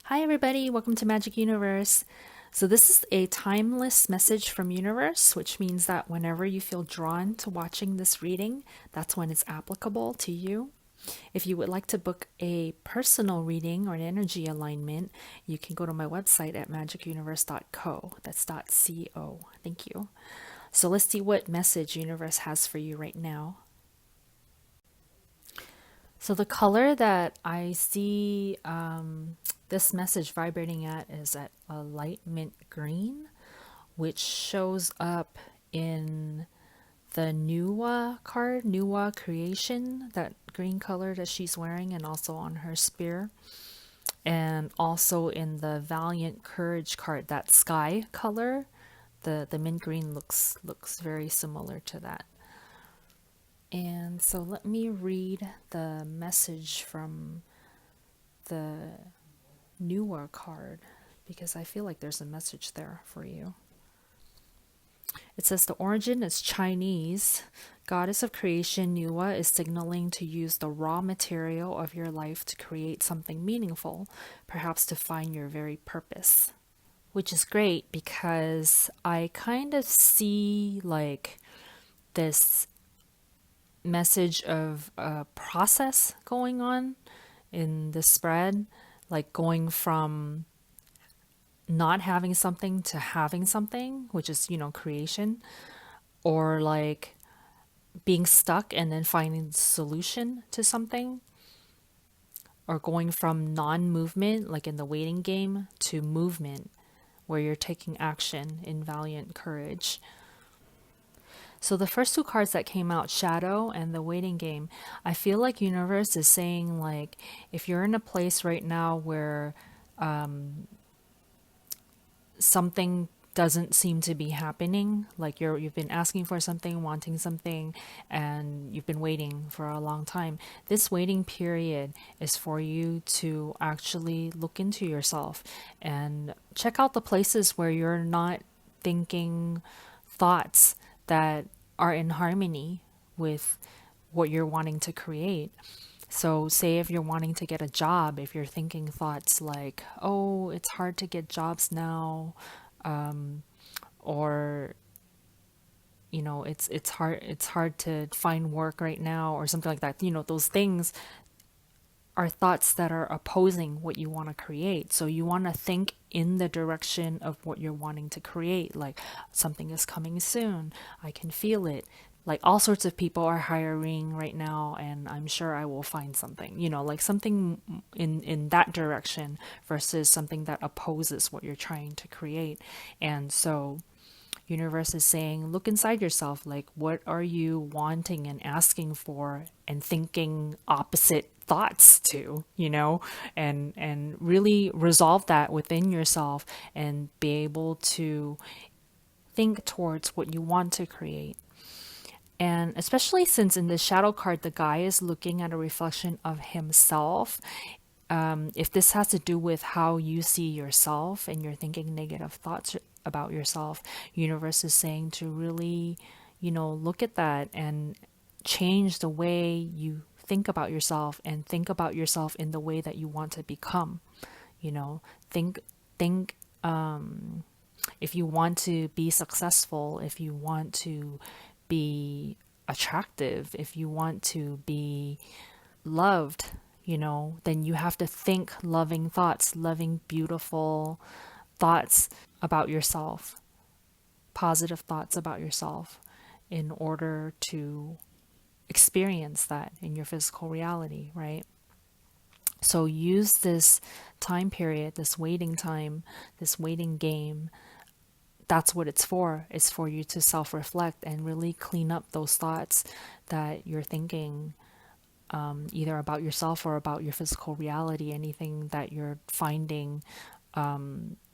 Hi, everybody. Welcome to Magic Universe. So, this is a timeless message from Universe, which means that whenever you feel drawn to watching this reading, that's when it's applicable to you. If you would like to book a personal reading or an energy alignment, you can go to my website at magicuniverse.co. That's .co. Thank you. So, let's see what message Universe has for you right now. So the color that I see this message vibrating at is at a light mint green, which shows up in the Nuwa card, Nuwa creation, that green color that she's wearing, and also on her spear. And also in the Valiant Courage card, that sky color, the mint green looks very similar to that. And so let me read the message from the Newer card because I feel like there's a message there for you. It says the origin is Chinese. Goddess of creation, Nuwa is signaling to use the raw material of your life to create something meaningful, perhaps to find your very purpose. Which is great because I kind of see like this message of a process going on in the spread, like going from not having something to having something, which is, creation, or like being stuck and then finding the solution to something, or going from non movement, like in the waiting game, to movement, where you're taking action in Valiant Courage. So the first two cards that came out, Shadow and the Waiting Game, I feel like Universe is saying like if you're in a place right now where something doesn't seem to be happening, like you've been asking for something, wanting something, and you've been waiting for a long time. This waiting period is for you to actually look into yourself and check out the places where you're not thinking thoughts that are in harmony with what you're wanting to create. So, say if you're wanting to get a job, if you're thinking thoughts like, oh, it's hard to get jobs now, or it's hard to find work right now, or something like that. Those things are thoughts that are opposing what you want to create. So you want to think in the direction of what you're wanting to create. Like something is coming soon. I can feel it. Like all sorts of people are hiring right now, and I'm sure I will find something. Like something in that direction versus something that opposes what you're trying to create. And so universe is saying look inside yourself, like what are you wanting and asking for and thinking opposite thoughts to, and really resolve that within yourself and be able to think towards what you want to create. And especially since in the shadow card the guy is looking at a reflection of himself, if this has to do with how you see yourself and you're thinking negative thoughts about yourself, universe is saying to really, look at that and change the way you think about yourself and think about yourself in the way that you want to become. Think if you want to be successful, if you want to be attractive, if you want to be loved, then you have to think loving thoughts, loving, beautiful thoughts about yourself, positive thoughts about yourself, in order to experience that in your physical reality, right? So use this time period, this waiting time, this waiting game. That's what it's for. It's for you to self reflect and really clean up those thoughts that you're thinking, either about yourself or about your physical reality, anything that you're finding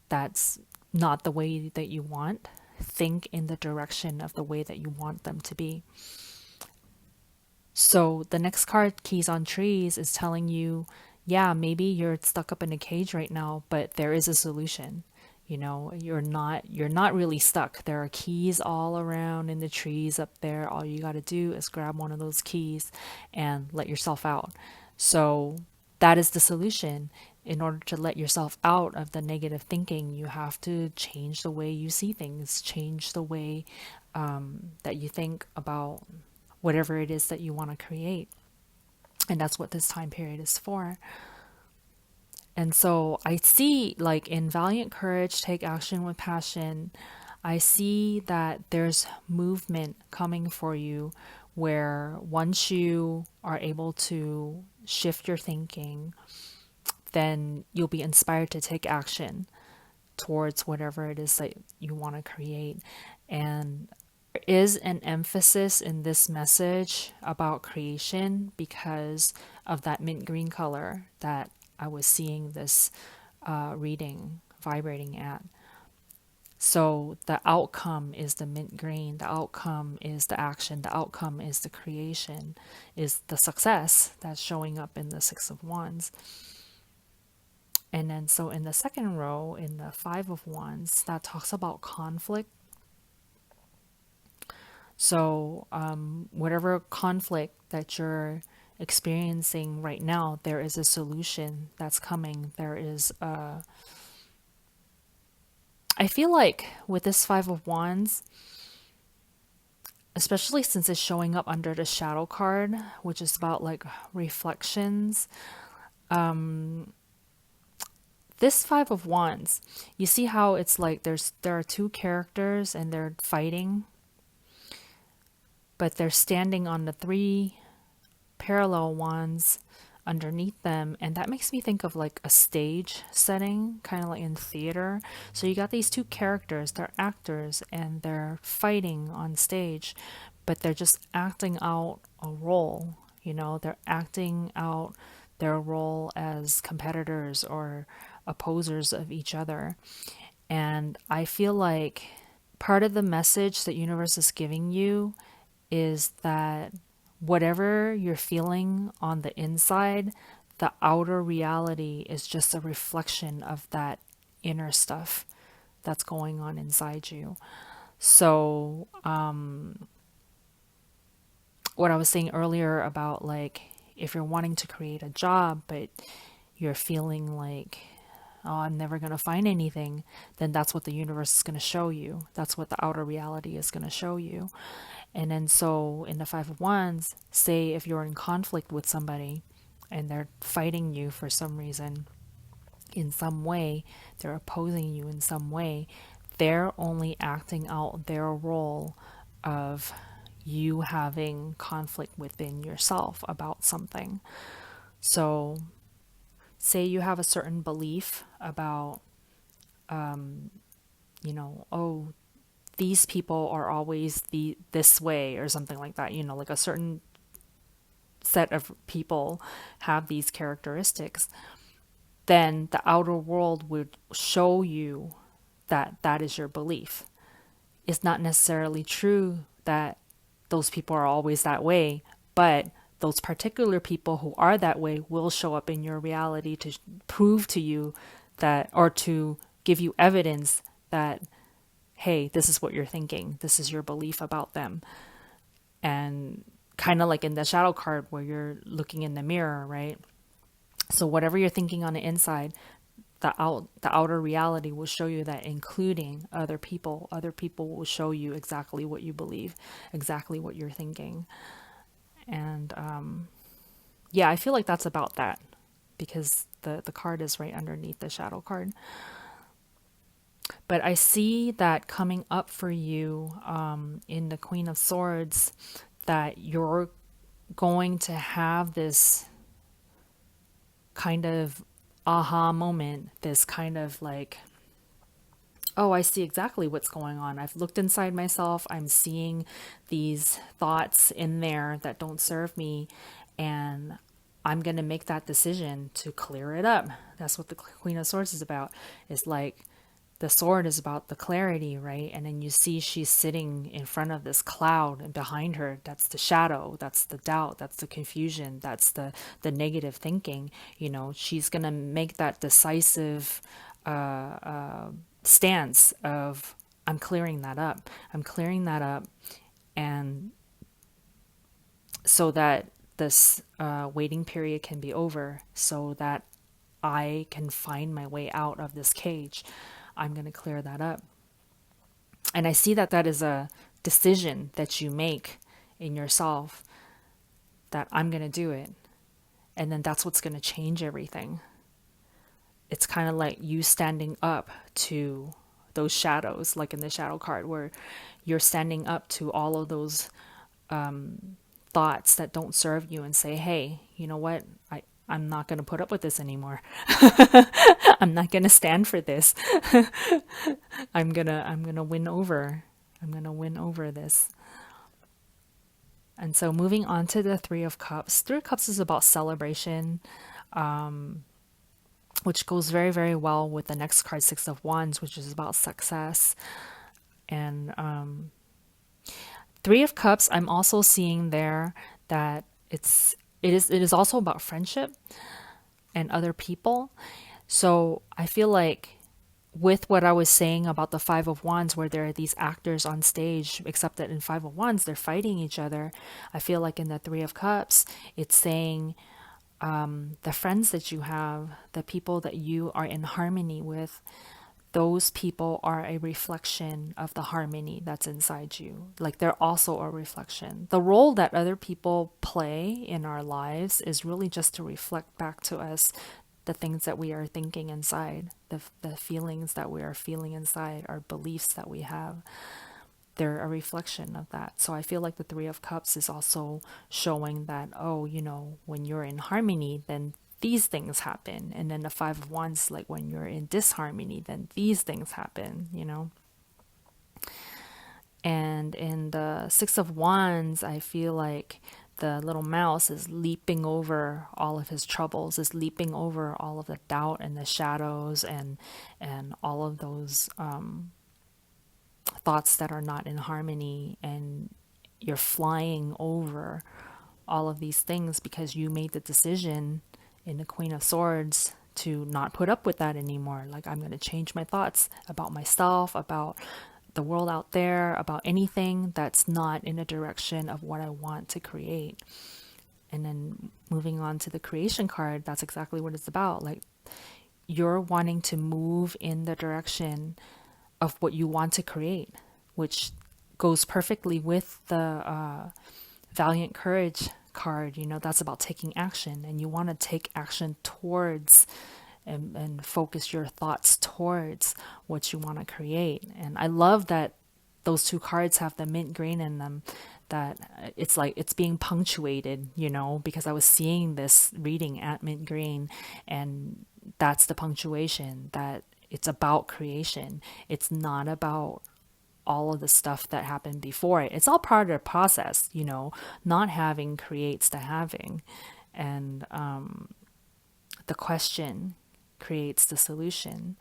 that's not the way that you want. Think in the direction of the way that you want them to be. So the next card, Keys on Trees, is telling you, yeah, maybe you're stuck up in a cage right now, but there is a solution. You're not really stuck. There are keys all around in the trees up there. All you got to do is grab one of those keys and let yourself out. So that is the solution. in order to let yourself out of the negative thinking, you have to change the way you see things, change the way that you think about whatever it is that you want to create. And that's what this time period is for. And so I see, like in Valiant Courage, Take Action with Passion, I see that there's movement coming for you where once you are able to shift your thinking, then you'll be inspired to take action towards whatever it is that you want to create. And there is an emphasis in this message about creation because of that mint green color that I was seeing this reading vibrating at. So the outcome is the mint green, the outcome is the action, the outcome is the creation, is the success that's showing up in the Six of Wands. And then so in the second row, in the Five of Wands, that talks about conflict. So whatever conflict that you're experiencing right now, there is a solution that's coming. There is a, I feel like with this Five of Wands, especially since it's showing up under the shadow card, which is about like reflections, this Five of Wands, you see how it's like there are two characters and they're fighting, but they're standing on the three parallel wands underneath them, and that makes me think of like a stage setting, kind of like in theater. So you got these two characters, they're actors and they're fighting on stage, but they're just acting out a role, you know, they're acting out their role as competitors or opposers of each other. And I feel like part of the message that universe is giving you is that whatever you're feeling on the inside, the outer reality is just a reflection of that inner stuff that's going on inside you. So, what I was saying earlier about like if you're wanting to create a job, but you're feeling like, oh, I'm never going to find anything, then that's what the universe is going to show you. That's what the outer reality is going to show you. And then so in the Five of Wands, say if you're in conflict with somebody and they're fighting you for some reason, in some way, they're opposing you in some way, they're only acting out their role of you having conflict within yourself about something. So say you have a certain belief about, oh, these people are always this way or something like that, like a certain set of people have these characteristics, then the outer world would show you that that is your belief. It's not necessarily true that those people are always that way, but those particular people who are that way will show up in your reality to prove to you that, or to give you evidence that, hey, this is what you're thinking. This is your belief about them. And kind of like in the shadow card where you're looking in the mirror, right? So whatever you're thinking on the inside, the outer reality will show you that, including other people will show you exactly what you believe, exactly what you're thinking. And yeah, I feel like that's about that because the card is right underneath the shadow card. But I see that coming up for you in the Queen of Swords, that you're going to have this kind of aha moment, this kind of like, oh, I see exactly what's going on. I've looked inside myself. I'm seeing these thoughts in there that don't serve me. And I'm going to make that decision to clear it up. That's what the Queen of Swords is about. It's like the sword is about the clarity, right? And then you see she's sitting in front of this cloud, and behind her, that's the shadow, that's the doubt, that's the confusion, that's the negative thinking. She's going to make that decisive stance of, I'm clearing that up. I'm clearing that up. And so that this waiting period can be over, so that I can find my way out of this cage. I'm going to clear that up. And I see that that is a decision that you make in yourself, that I'm going to do it. And then that's what's going to change everything. It's kind of like you standing up to those shadows, like in the shadow card, where you're standing up to all of those thoughts that don't serve you and say, hey, you know what? I'm not going to put up with this anymore. I'm not going to stand for this. I'm going to win over. I'm going to win over this. And so moving on to the Three of Cups. Three of Cups is about celebration, which goes very, very well with the next card, Six of Wands, which is about success. And Three of Cups, I'm also seeing there that it is also about friendship and other people. So I feel like with what I was saying about the Five of Wands, where there are these actors on stage, except that in Five of Wands, they're fighting each other. I feel like in the Three of Cups, it's saying the friends that you have, the people that you are in harmony with, those people are a reflection of the harmony that's inside you. Like they're also a reflection. The role that other people play in our lives is really just to reflect back to us the things that we are thinking inside, the feelings that we are feeling inside, our beliefs that we have. They're a reflection of that. So I feel like the Three of Cups is also showing that, oh, when you're in harmony, then these things happen. And then the Five of Wands, like when you're in disharmony, then these things happen. And in the Six of Wands, I feel like the little mouse is leaping over all of his troubles, is leaping over all of the doubt and the shadows and all of those thoughts that are not in harmony, and you're flying over all of these things because you made the decision in the Queen of Swords to not put up with that anymore. Like, I'm going to change my thoughts about myself, about the world out there, about anything that's not in a direction of what I want to create. And then moving on to the creation card, that's exactly what it's about. Like, you're wanting to move in the direction of what you want to create, which goes perfectly with the Valiant Courage card. That's about taking action, and you want to take action towards and focus your thoughts towards what you want to create. And I love that those two cards have the mint green in them, that it's like it's being punctuated, because I was seeing this reading at mint green, and that's the punctuation, that it's about creation. It's not about all of the stuff that happened before it. It's all part of the process, not having creates the having. And the question creates the solution.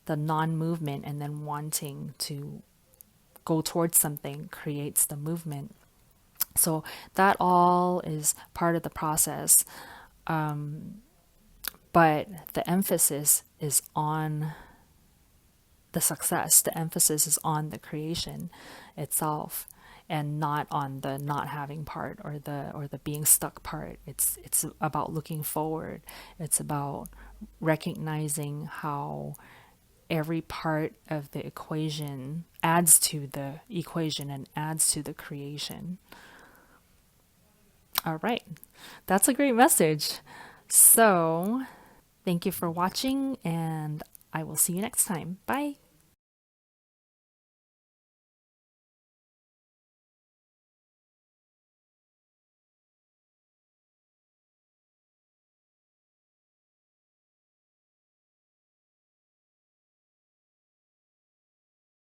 The non-movement and then wanting to go towards something creates the movement. So that all is part of the process. But the emphasis is on the success. The emphasis is on the creation itself, and not on the not having part, or the being stuck part. It's about looking forward. It's about recognizing how every part of the equation adds to the equation and adds to the creation. All right. That's a great message. So, thank you for watching, and I will see you next time. Bye.